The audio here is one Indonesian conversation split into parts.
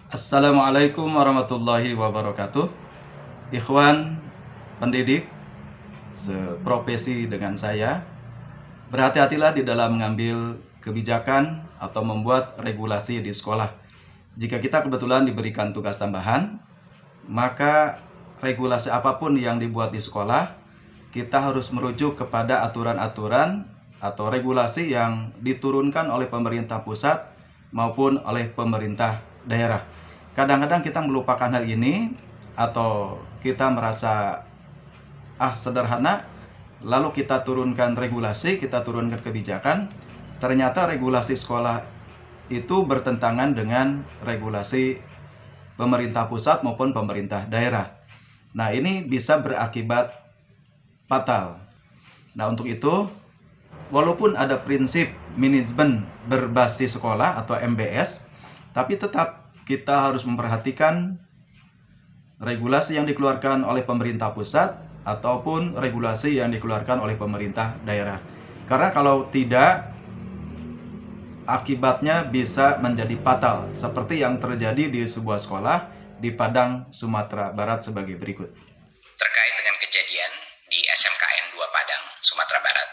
Assalamualaikum warahmatullahi wabarakatuh. Ikhwan pendidik seprofesi dengan saya, berhati-hatilah di dalam mengambil kebijakan atau membuat regulasi di sekolah. Jika kita kebetulan diberikan tugas tambahan, maka regulasi apapun yang dibuat di sekolah, kita harus merujuk kepada aturan-aturan atau regulasi yang diturunkan oleh pemerintah pusat maupun oleh pemerintah daerah. Kadang-kadang kita melupakan hal ini atau kita merasa sederhana, lalu kita turunkan regulasi, kita turunkan kebijakan, ternyata regulasi sekolah itu bertentangan dengan regulasi pemerintah pusat maupun pemerintah daerah. Nah, ini bisa berakibat fatal. Nah, untuk itu, walaupun ada prinsip manajemen berbasis sekolah atau MBS, tapi tetap kita harus memperhatikan regulasi yang dikeluarkan oleh pemerintah pusat ataupun regulasi yang dikeluarkan oleh pemerintah daerah. Karena kalau tidak, akibatnya bisa menjadi fatal, seperti yang terjadi di sebuah sekolah di Padang, Sumatera Barat sebagai berikut. Terkait dengan kejadian di SMKN 2 Padang, Sumatera Barat,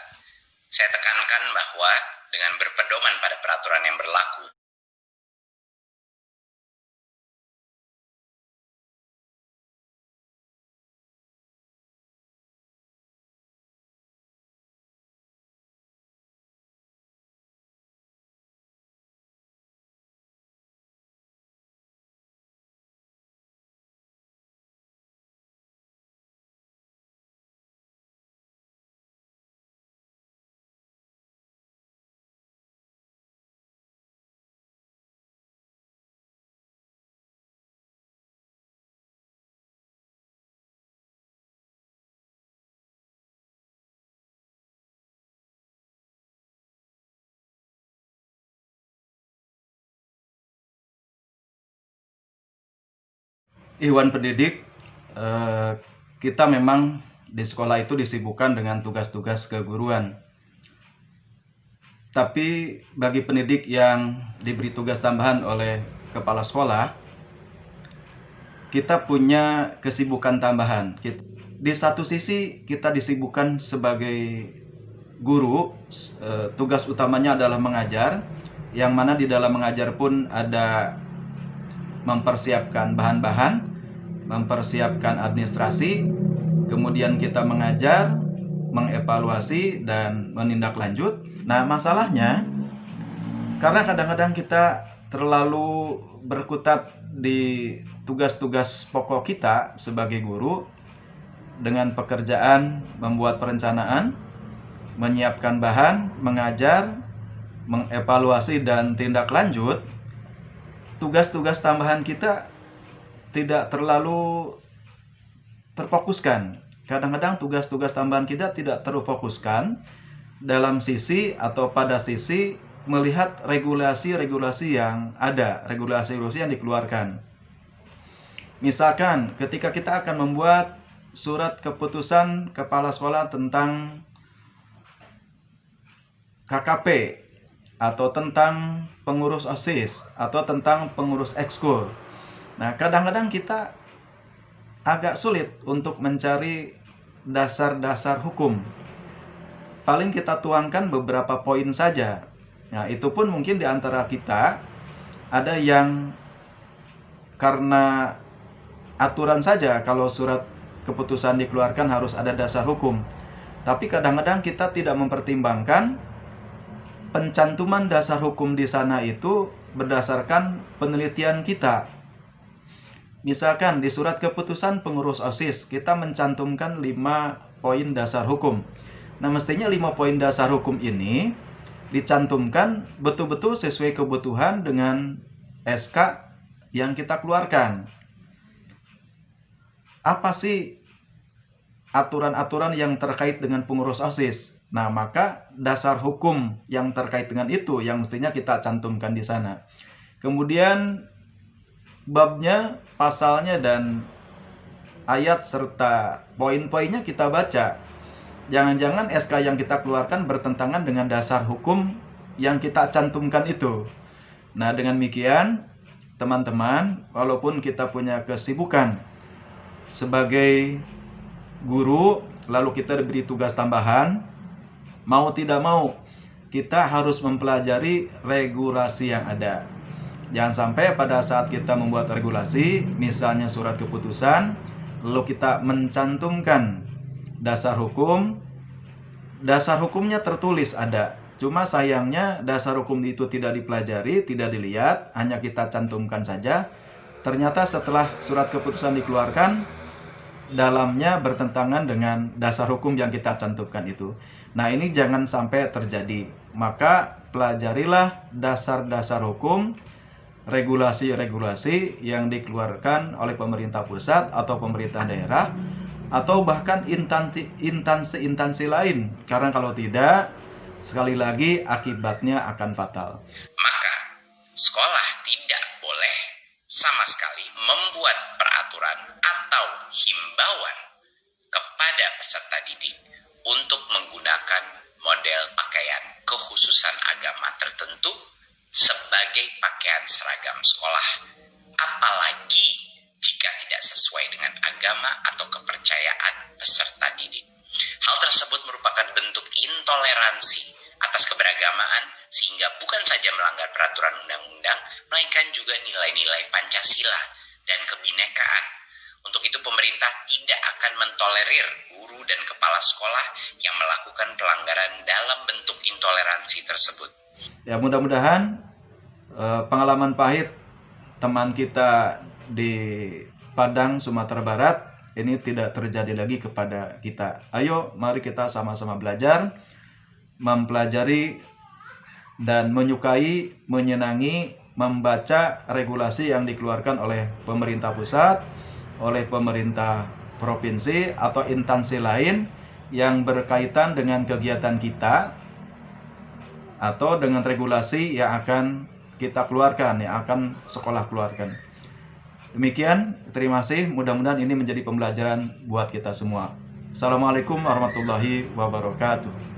saya tekankan bahwa dengan berpedoman pada peraturan yang berlaku, Ikhwan pendidik, kita memang di sekolah itu disibukkan dengan tugas-tugas keguruan. Tapi bagi pendidik yang diberi tugas tambahan oleh kepala sekolah, kita punya kesibukan tambahan. Di satu sisi kita disibukkan sebagai guru, tugas utamanya adalah mengajar, yang mana di dalam mengajar pun ada mempersiapkan bahan-bahan, mempersiapkan administrasi, kemudian kita mengajar, mengevaluasi, dan menindaklanjut. Nah, masalahnya karena kadang-kadang kita terlalu berkutat di tugas-tugas pokok kita sebagai guru dengan pekerjaan membuat perencanaan, menyiapkan bahan, mengajar, mengevaluasi, dan tindak lanjut. Tugas-tugas tambahan kita tidak terlalu terfokuskan. Kadang-kadang tugas-tugas tambahan kita tidak terfokuskan dalam sisi atau pada sisi melihat regulasi-regulasi yang ada, regulasi-regulasi yang dikeluarkan. Misalkan ketika kita akan membuat surat keputusan kepala sekolah tentang KKP atau tentang pengurus OSIS atau tentang pengurus ekskul. Nah, kadang-kadang kita agak sulit untuk mencari dasar-dasar hukum. Paling kita tuangkan beberapa poin saja. Nah, itu pun mungkin di antara kita ada yang karena aturan saja kalau surat keputusan dikeluarkan harus ada dasar hukum. Tapi kadang-kadang kita tidak mempertimbangkan pencantuman dasar hukum di sana itu berdasarkan penelitian kita. Misalkan di surat keputusan pengurus OSIS kita mencantumkan 5 poin dasar hukum. Nah, mestinya 5 poin dasar hukum ini dicantumkan betul-betul sesuai kebutuhan dengan SK yang kita keluarkan. Apa sih aturan-aturan yang terkait dengan pengurus OSIS? Nah, maka dasar hukum yang terkait dengan itu yang mestinya kita cantumkan di sana. Kemudian babnya, pasalnya, dan ayat serta poin-poinnya kita baca. Jangan-jangan SK yang kita keluarkan bertentangan dengan dasar hukum yang kita cantumkan itu. Nah, dengan demikian teman-teman, walaupun kita punya kesibukan sebagai guru, lalu kita diberi tugas tambahan, mau tidak mau kita harus mempelajari regulasi yang ada. Jangan sampai pada saat kita membuat regulasi, misalnya surat keputusan, lalu kita mencantumkan dasar hukumnya tertulis ada. Cuma sayangnya dasar hukum itu tidak dipelajari, tidak dilihat, hanya kita cantumkan saja. Ternyata setelah surat keputusan dikeluarkan, dalamnya bertentangan dengan dasar hukum yang kita cantumkan itu. Nah, ini jangan sampai terjadi. Maka pelajarilah dasar-dasar hukum, regulasi-regulasi yang dikeluarkan oleh pemerintah pusat atau pemerintah daerah, atau bahkan instansi-instansi lain. Karena kalau tidak, sekali lagi akibatnya akan fatal. Maka sekolah tidak boleh sama sekali membuat peraturan atau himbauan kepada peserta didik untuk menggunakan model pakaian kekhususan agama tertentu sebagai pakaian seragam sekolah, apalagi jika tidak sesuai dengan agama atau kepercayaan peserta didik. Hal tersebut merupakan bentuk intoleransi atas keberagamaan, sehingga bukan saja melanggar peraturan undang-undang, melainkan juga nilai-nilai Pancasila dan kebinekaan. Untuk itu pemerintah tidak akan mentolerir guru dan kepala sekolah yang melakukan pelanggaran dalam bentuk intoleransi tersebut. Ya, mudah-mudahan pengalaman pahit teman kita di Padang, Sumatera Barat ini tidak terjadi lagi kepada kita. Ayo, mari kita sama-sama belajar, mempelajari dan menyukai, menyenangi, membaca regulasi yang dikeluarkan oleh pemerintah pusat, oleh pemerintah provinsi atau instansi lain yang berkaitan dengan kegiatan kita atau dengan regulasi yang akan kita keluarkan, yang akan sekolah keluarkan. Demikian, terima kasih. Mudah-mudahan ini menjadi pembelajaran buat kita semua. Assalamualaikum warahmatullahi wabarakatuh.